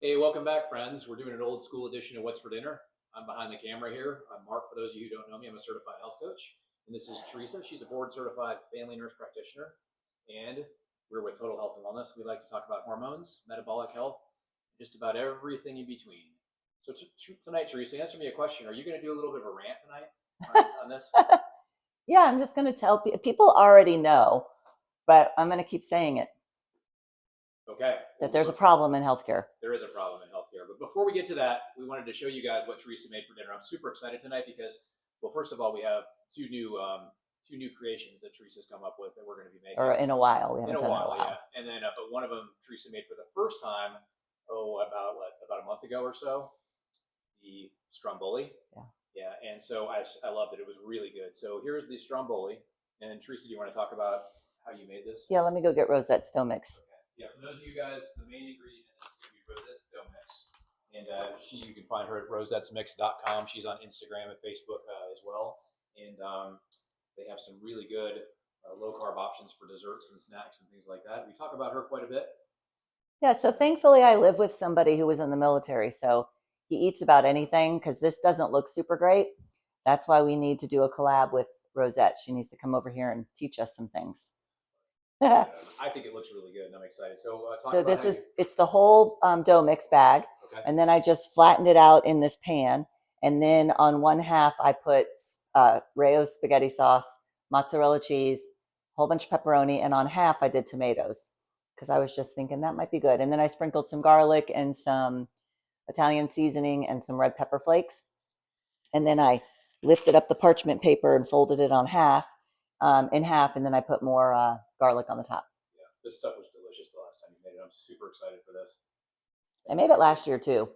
Hey, welcome back, friends. We're doing an old school edition of What's for Dinner. I'm behind the camera here. I'm Mark. For those of you who don't know me, I'm a certified health coach. And this is Teresa. She's a board certified family nurse practitioner. And we're with Total Health and Wellness. We like to talk about hormones, metabolic health, just about everything in between. So tonight, Teresa, answer me a question. Are you going to do a little bit of a rant tonight on this? Yeah, I'm just going to tell people already know, but I'm going to keep saying it. Okay. That there's a problem in healthcare. There is a problem in healthcare. But before we get to that, we wanted to show you guys what Teresa made for dinner. I'm super excited tonight because, well, first of all, we have two new creations that Teresa's come up with that we're going to be making. Or in a while. We haven't done it in a while. Yeah. And then, but one of them Teresa made for the first time, about a month ago or so, the Stromboli. Yeah. Yeah. And so I loved it. It was really good. So here's the Stromboli. And Teresa, do you want to talk about how you made this? Yeah, let me go get Rosette's dough mix. Okay. Yeah, for those of you guys, the main ingredient is going to be Rosette's dough mix. And you can find her at rosettesmix.com. She's on Instagram and Facebook as well. And they have some really good low-carb options for desserts and snacks and things like that. We talk about her quite a bit. Yeah, so thankfully I live with somebody who was in the military. So he eats about anything because this doesn't look super great. That's why we need to do a collab with Rosette. She needs to come over here and teach us some things. I think it looks really good, and I'm excited. It's the whole dough mix bag, okay. And then I just flattened it out in this pan, and then on one half I put Rayo's spaghetti sauce, mozzarella cheese, a whole bunch of pepperoni, and on half I did tomatoes because I was just thinking that might be good. And then I sprinkled some garlic and some Italian seasoning and some red pepper flakes, and then I lifted up the parchment paper and folded it in half, and then I put more garlic on the top. Yeah, this stuff was delicious the last time you made it. I'm super excited for this. I made it last year too,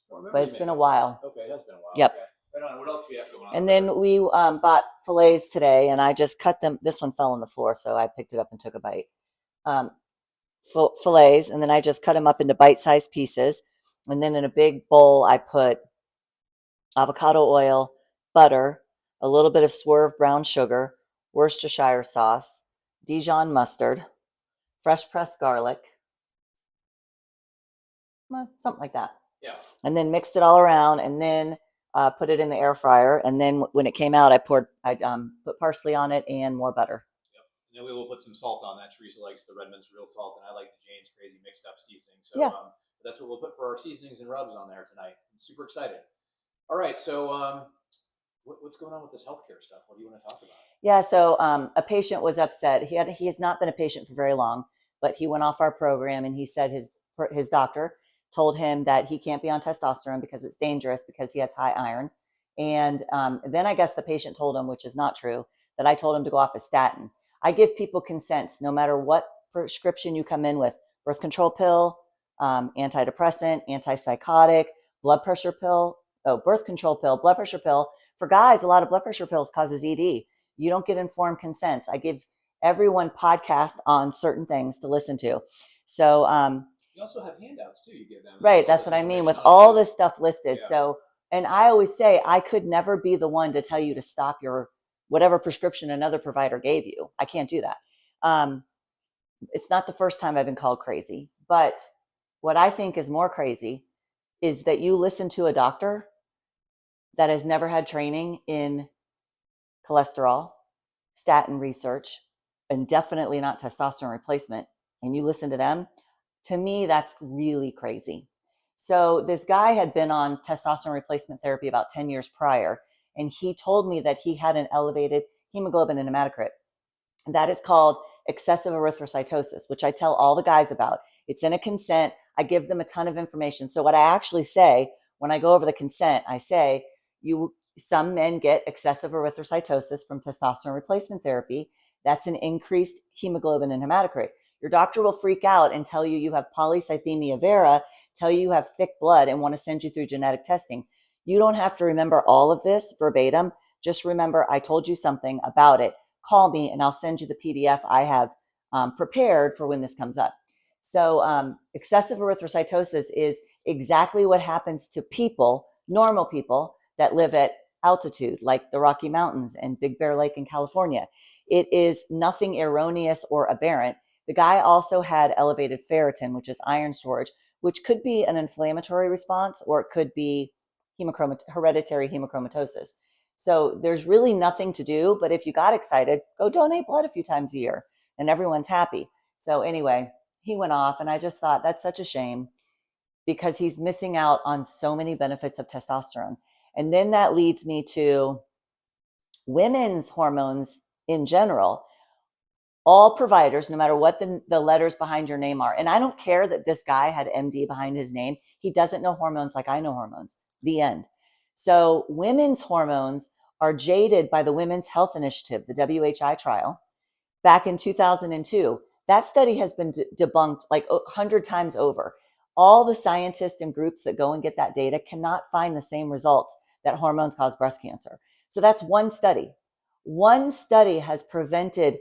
but it's been a while. Okay, it has been a while. Yep. Okay. Right on. What else do we have going on? And then we bought fillets today, and I just cut them. This one fell on the floor, so I picked it up and took a bite. Fillets, and then I just cut them up into bite-sized pieces. And then in a big bowl, I put avocado oil, butter, a little bit of swerve brown sugar, Worcestershire sauce, Dijon mustard, fresh pressed garlic, something like that. Yeah. And then mixed it all around, and then put it in the air fryer. And then when it came out, I put parsley on it and more butter. Yep. And then we will put some salt on that. Teresa likes the Redmond's real salt, and I like the Jane's Crazy mixed up seasoning. So yeah. That's what we'll put for our seasonings and rubs on there tonight. I'm super excited. All right, so what's going on with this healthcare stuff? What do you want to talk about? Yeah, so a patient was upset. He has not been a patient for very long, but he went off our program, and he said his doctor told him that he can't be on testosterone because it's dangerous because he has high iron. And then I guess the patient told him, which is not true, that I told him to go off a statin. I give people consents no matter what prescription you come in with: birth control pill, antidepressant, antipsychotic, blood pressure pill. Birth control pill, blood pressure pill. For guys, a lot of blood pressure pills causes ED. You don't get informed consents. I give everyone podcasts on certain things to listen to. So you also have handouts too. You give them. Right. That's what I mean with all this stuff listed. Yeah. So, and I always say I could never be the one to tell you to stop your whatever prescription another provider gave you. I can't do that. It's not the first time I've been called crazy, but what I think is more crazy is that you listen to a doctor that has never had training in cholesterol, statin research, and definitely not testosterone replacement, and you listen to them. To me, that's really crazy. So this guy had been on testosterone replacement therapy about 10 years prior, and he told me that he had an elevated hemoglobin and hematocrit. That is called excessive erythrocytosis, which I tell all the guys about. It's in a consent. I give them a ton of information. So what I actually say when I go over the consent, I say, some men get excessive erythrocytosis from testosterone replacement therapy. That's an increased hemoglobin and hematocrit. Your doctor will freak out and tell you have polycythemia vera, tell you have thick blood, and want to send you through genetic testing. You don't have to remember all of this verbatim. Just remember I told you something about it. Call me and I'll send you the PDF I have prepared for when this comes up. So excessive erythrocytosis is exactly what happens to people, normal people that live at altitude, like the Rocky Mountains and Big Bear Lake in California. It is nothing erroneous or aberrant. The guy also had elevated ferritin, which is iron storage, which could be an inflammatory response or it could be hereditary hemochromatosis. So there's really nothing to do, but if you got excited, go donate blood a few times a year and everyone's happy. So anyway, he went off and I just thought that's such a shame because he's missing out on so many benefits of testosterone. And then that leads me to women's hormones in general. All providers, no matter what the letters behind your name are, and I don't care that this guy had MD behind his name. He doesn't know hormones like I know hormones. The end. So women's hormones are jaded by the Women's Health Initiative, the WHI trial, back in 2002. That study has been debunked like 100 times over. All the scientists and groups that go and get that data cannot find the same results that hormones cause breast cancer. So that's one study. One study has prevented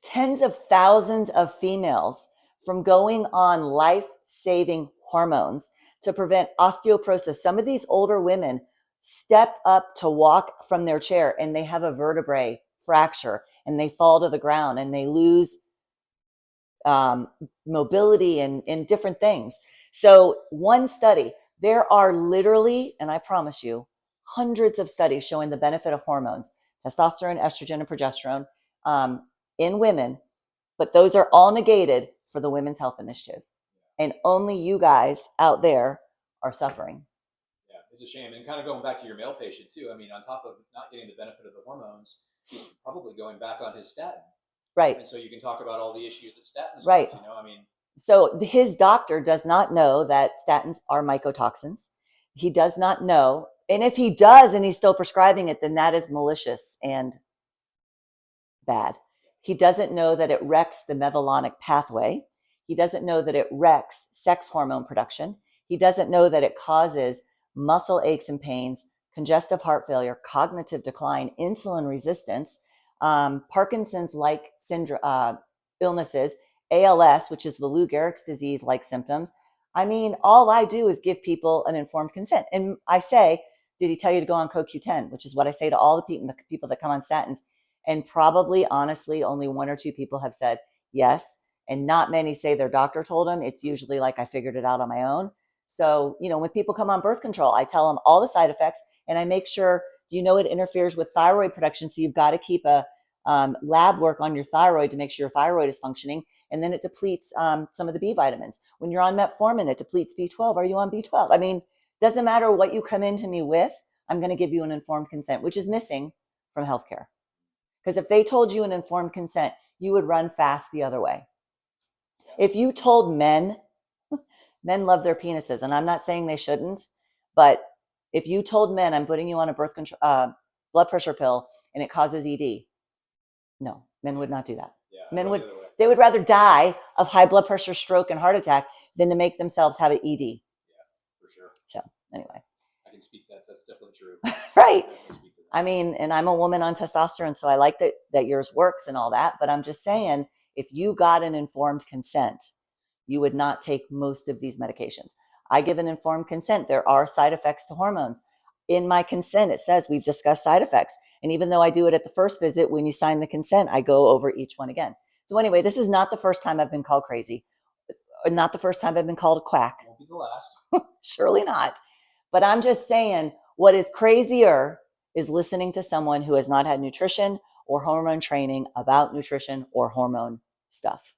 tens of thousands of females from going on life-saving hormones to prevent osteoporosis. Some of these older women step up to walk from their chair and they have a vertebrae fracture and they fall to the ground and they lose mobility and different things. So one study, there are literally, and I promise you, hundreds of studies showing the benefit of hormones, testosterone, estrogen, and progesterone in women, but those are all negated for the Women's Health Initiative. And only you guys out there are suffering. Yeah, it's a shame. And kind of going back to your male patient too, I mean, on top of not getting the benefit of the hormones, he's probably going back on his statin. Right. And so you can talk about all the issues that statins right. cause, I mean. So his doctor does not know that statins are mycotoxins. He does not know. And if he does and he's still prescribing it, then that is malicious and bad. He doesn't know that it wrecks the mevalonic pathway. He doesn't know that it wrecks sex hormone production. He doesn't know that it causes muscle aches and pains, congestive heart failure, cognitive decline, insulin resistance, Parkinson's-like syndrome, illnesses, ALS, which is the Lou Gehrig's disease-like symptoms. I mean, all I do is give people an informed consent. And I say, did he tell you to go on CoQ10, which is what I say to all the people that come on statins. And probably, honestly, only one or two people have said yes. And not many say their doctor told them. It's usually like I figured it out on my own. So, when people come on birth control, I tell them all the side effects and I make sure, it interferes with thyroid production. So you've got to keep a lab work on your thyroid to make sure your thyroid is functioning. And then it depletes some of the B vitamins. When you're on metformin, it depletes B12. Are you on B12? I mean, doesn't matter what you come into me with, I'm going to give you an informed consent, which is missing from healthcare. Because if they told you an informed consent, you would run fast the other way. If you told men love their penises, and I'm not saying they shouldn't, but if you told men, I'm putting you on a birth control, blood pressure pill, and it causes ED, no, men would not do that. Yeah, they would rather die of high blood pressure, stroke, and heart attack than to make themselves have an ED. Yeah, for sure. So anyway. I can speak that. That's definitely true. Right. I mean, and I'm a woman on testosterone, so I like that yours works and all that. But I'm just saying, if you got an informed consent, you would not take most of these medications. I give an informed consent. There are side effects to hormones. In my consent, it says we've discussed side effects. And even though I do it at the first visit, when you sign the consent, I go over each one again. So anyway, this is not the first time I've been called crazy. Not the first time I've been called a quack. Won't be the last. Surely not. But I'm just saying, what is crazier is listening to someone who has not had nutrition or hormone training about nutrition or hormone stuff.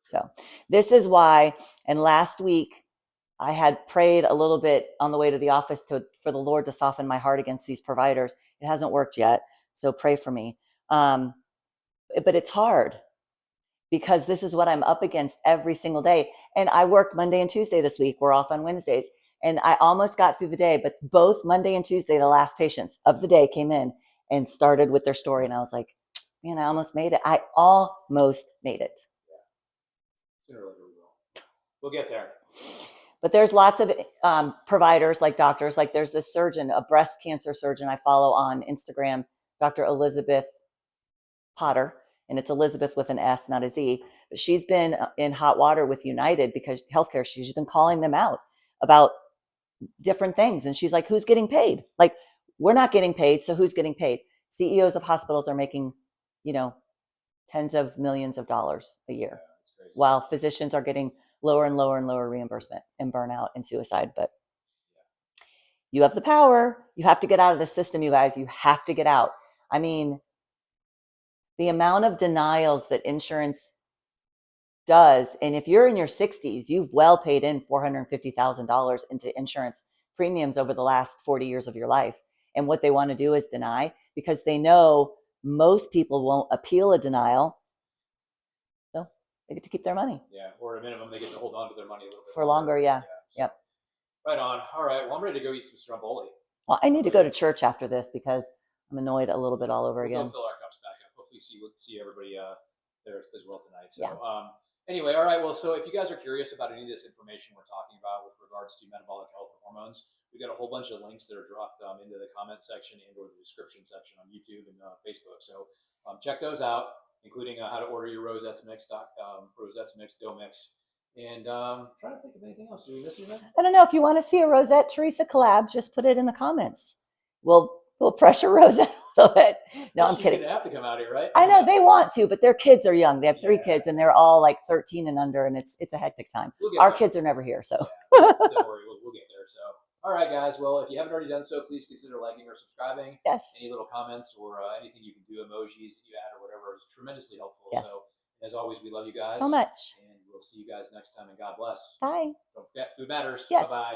So this is why, and last week I had prayed a little bit on the way to the office for the Lord to soften my heart against these providers. It hasn't worked yet, so pray for me. But it's hard because this is what I'm up against every single day. And I worked Monday and Tuesday this week. We're off on Wednesdays. And I almost got through the day, but both Monday and Tuesday, the last patients of the day came in and started with their story. And I was like, man, I almost made it. I almost made it. Sooner or later we will. We'll get there. But there's lots of providers, like doctors, like there's this surgeon, a breast cancer surgeon I follow on Instagram, Dr. Elizabeth Potter, and it's Elizabeth with an S, not a Z. But she's been in hot water with United because healthcare, she's been calling them out about different things. And she's like, who's getting paid? Like, we're not getting paid. So who's getting paid? CEOs of hospitals are making, tens of millions of dollars a year. Yeah, while physicians are getting lower and lower and lower reimbursement and burnout and suicide. But you have the power. You have to get out of the system, you guys. You have to get out. I mean, the amount of denials that insurance does, and if you're in your 60s, you've well paid in $450,000 into insurance premiums over the last 40 years of your life. And what they want to do is deny, because they know most people won't appeal a denial. So they get to keep their money. Yeah, or at a minimum, they get to hold on to their money a little bit for longer. Yeah. So. Yep. Right on. All right. Well, I'm ready to go eat some Stromboli. Well, I need to go to church after this because I'm annoyed a little bit all over again. We'll fill our cups back up. Hopefully see everybody there as well tonight. So anyway, all right. Well, so if you guys are curious about any of this information we're talking about with regards to metabolic health and hormones, we got a whole bunch of links that are dropped into the comment section and or the description section on YouTube and Facebook. So check those out, including how to order your Rosette's Mix, Rosette's Mix Dough Mix. And trying to think of anything else. Did we miss anything? I don't know. If you want to see a Rosette Teresa collab, just put it in the comments. We'll pressure Rosette a little bit. No, I'm kidding. They have to come out here, right? I know they want to, but their kids are young. They have 3 kids, and they're all like 13 and under, and it's a hectic time. Our kids are never here, so. Don't worry, we'll get there. So, all right, guys. Well, if you haven't already done so, please consider liking or subscribing. Yes. Any little comments or anything you can do, emojis that you add or whatever, is tremendously helpful. Yes. So, as always, we love you guys so much. And we'll see you guys next time, and God bless. Bye. Don't forget, food matters. Yes. Bye-bye.